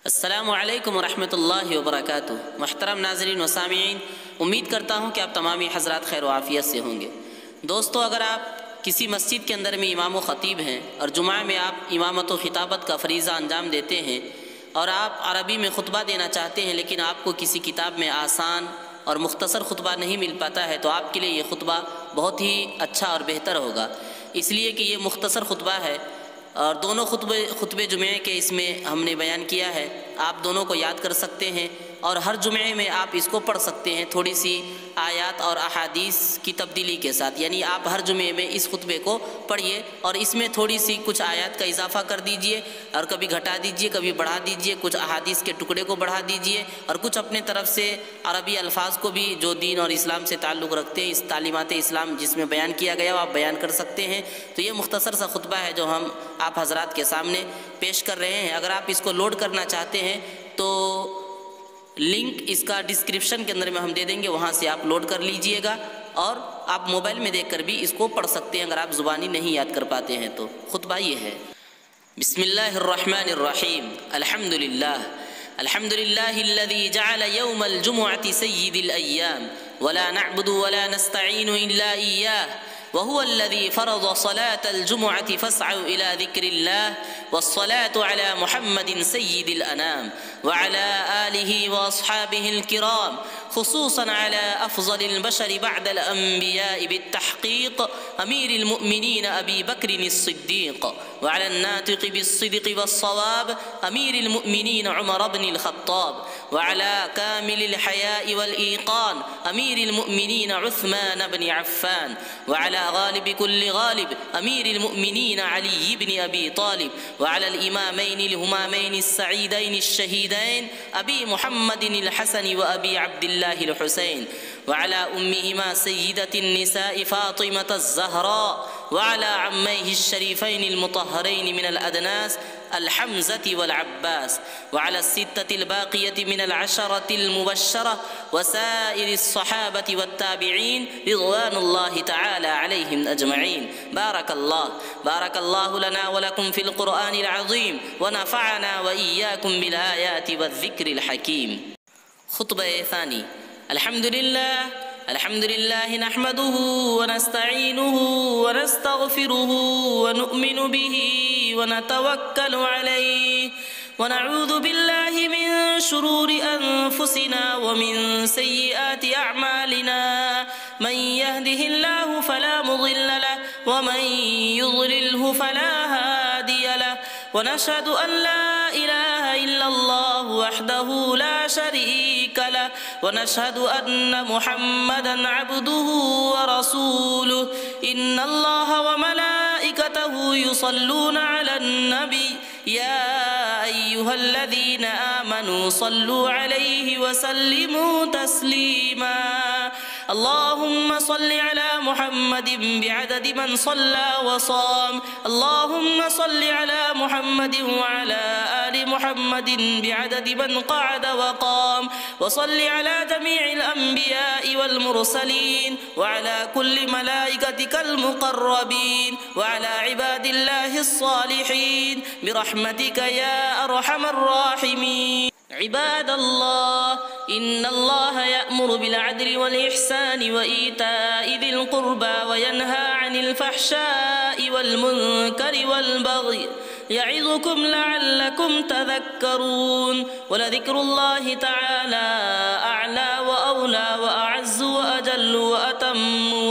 अस्सलामु अलैकुम वरहमतुल्लाहि वबरकातुहू। मुहतरम नाज़रीन व सामीईन, उम्मीद करता हूँ कि आप तमामी हज़रात खैर व आफ़ियत से होंगे। दोस्तों, अगर आप किसी मस्जिद के अंदर में इमाम व ख़तीब हैं और जुमा में आप इमामत व ख़िताबत का फ़रीज़ा अंजाम देते हैं और आप अरबी में ख़ुतबा देना चाहते हैं, लेकिन आपको किसी किताब में आसान और मुख्तसर ख़ुतबा नहीं मिल पाता है, तो आपके लिए ये ख़ुतबा बहुत ही अच्छा और बेहतर होगा। इसलिए कि ये मुख्तसर ख़ुतबा है और दोनों खुतबे जुमे के इसमें हमने बयान किया है। आप दोनों को याद कर सकते हैं और हर जुमे में आप इसको पढ़ सकते हैं थोड़ी सी आयात और अहादीस की तब्दीली के साथ। यानी आप हर जुमे में इस खुतबे को पढ़िए और इसमें थोड़ी सी कुछ आयात का इजाफ़ा कर दीजिए और कभी घटा दीजिए, कभी बढ़ा दीजिए, कुछ अहादीस के टुकड़े को बढ़ा दीजिए और कुछ अपने तरफ से अरबी अल्फाज को भी जो दीन और इस्लाम से ताल्लुक़ रखते हैं, इस तालीमात इस्लाम जिसमें बयान किया गया आप बयान कर सकते हैं। तो ये मुख्तसर सा खुतबा है जो हम आप हज़रात के सामने पेश कर रहे हैं। अगर आप इसको लोड करना चाहते हैं तो लिंक इसका डिस्क्रिप्शन के अंदर में हम दे देंगे, वहाँ से आप लोड कर लीजिएगा और आप मोबाइल में देखकर भी इसको पढ़ सकते हैं अगर आप ज़ुबानी नहीं याद कर पाते हैं तो। खुतबा ये है, बिस्मिल्लाहिर्रहमानिर्रहीम, अल्हम्दुलिल्लाहिल्लज़ी जअल यौमल जुमुअति सय्यिदल अय्याम वला नअबुदु वला नस्तईनु इल्ला इय्याह वहुवल्लज़ी फ़रज़ सलातल जुमुअति फ़स्अउ इला ज़िक्रिल्लाह वस्सलातु अला मुहम्मदिन सय्यिदिल अनाम व अला आलिहि व अस्हाबिहिल किराम खुसूसन अला अफ़ज़लिल बशरि बअदल अंबियाइ बित्तहक़ीक़ अमीरिल मुअमिनीन अबी बक्रिन सिद्दीक़ व अला नातिक़ि बिस्सिद्क़ि वस्सवाब अमीरिल मुअमिनीन उमर इब्निल ख़त्ताब व अला कामिलिल हयाइ वल ईक़ान अमीरिल मुअमिनीन उस्मान इब्न अफ़्फ़ान व अला गालिब कुल्लि गालिब अमीरिल मुअमिनीन अली इब्न अबी तालिब व अलल इमामैनिल हुमामैनिस सईदैनिश शहीदैन अबी मुहम्मदिनिल हसन व अबी अब्दिल्लाहिल हुसैन व अला उम्मिहिमा सय्यिदतिन निसाइ फातिमतज़ ज़हरा व अला अम्मैहिश शरीफैनिल मुतहहरैन मिनल अदनास अल-हम्ज़ति वल-अब्बास व अला सित्ततिल बाक़ियति मिनल अशरतिल मुबश्शरा व साइरिस सहाबति वत्ताबिईन रिज़वानुल्लाहि तआला अलैहिम अजमईन। बारकल्लाहु लना व लकुम फिल क़ुरआनिल अज़ीम व नफ़अना व इय्याकुम बिल आयाति वज़्ज़िक्रिल हकीम। खुतबा सानी। अल्हम्दुलिल्लाह नहमदुहु व नस्तईनुहु व नस्तग़फिरुहु व नु'मिनु बिही व नतवक्कलु अलैहि व नऊज़ु बिल्लाहि मिन शुरूरि अनफुसिना व मिन सय्यिआति अअमालिना मन यहदिहिल्लाहु फला मुज़िल्ल लहु व मन युज़लिल्हु फला हादिय लहु व नशहदु अन ला इलाहा इल्लल्लाहु वहदहु ला शरीका लहु व नशहदु अन्न मुहम्मदन अब्दुहु व रसूलुहु इन्नल्लाहा व मलाइकतहु युसल्लूना अलन नबी या अय्युहल्लज़ीना आमनू सल्लु अलैहि व सल्लिमू तस्लीमा। अल्लाहुम्मा सल्लि अला मुहम्मदिन बिअददि मन सल्ला व साम। अल्लाहुम्मा सल्लि अला मुहम्मदिन व अला आलि मुहम्मदिन बिअददि मन क़अद व क़ाम व सल्लि अला जमीइल अंबियाइ वल मुरसलीन व अला कुल्लि मलाइकतिकल मुक़र्रबीन व अला इबादिल्लाहिस सालिहीन बिरहमतिका या अरहमर राहिमीन। इबादल्लाह इन्नल्लाह यअमुरु बिल अदलि वल इहसानि व ईताइ ज़िल क़ुर्बा व यन्हा अनिल फ़हशाइ वल मुनकरि वल बग़ि यइज़ुकुम लअल्लकुम तज़क्करून व लज़िक्रुल्लाहि तआला अअला व औला व अअज़्ज़ु व अजल्लु व अतम्मु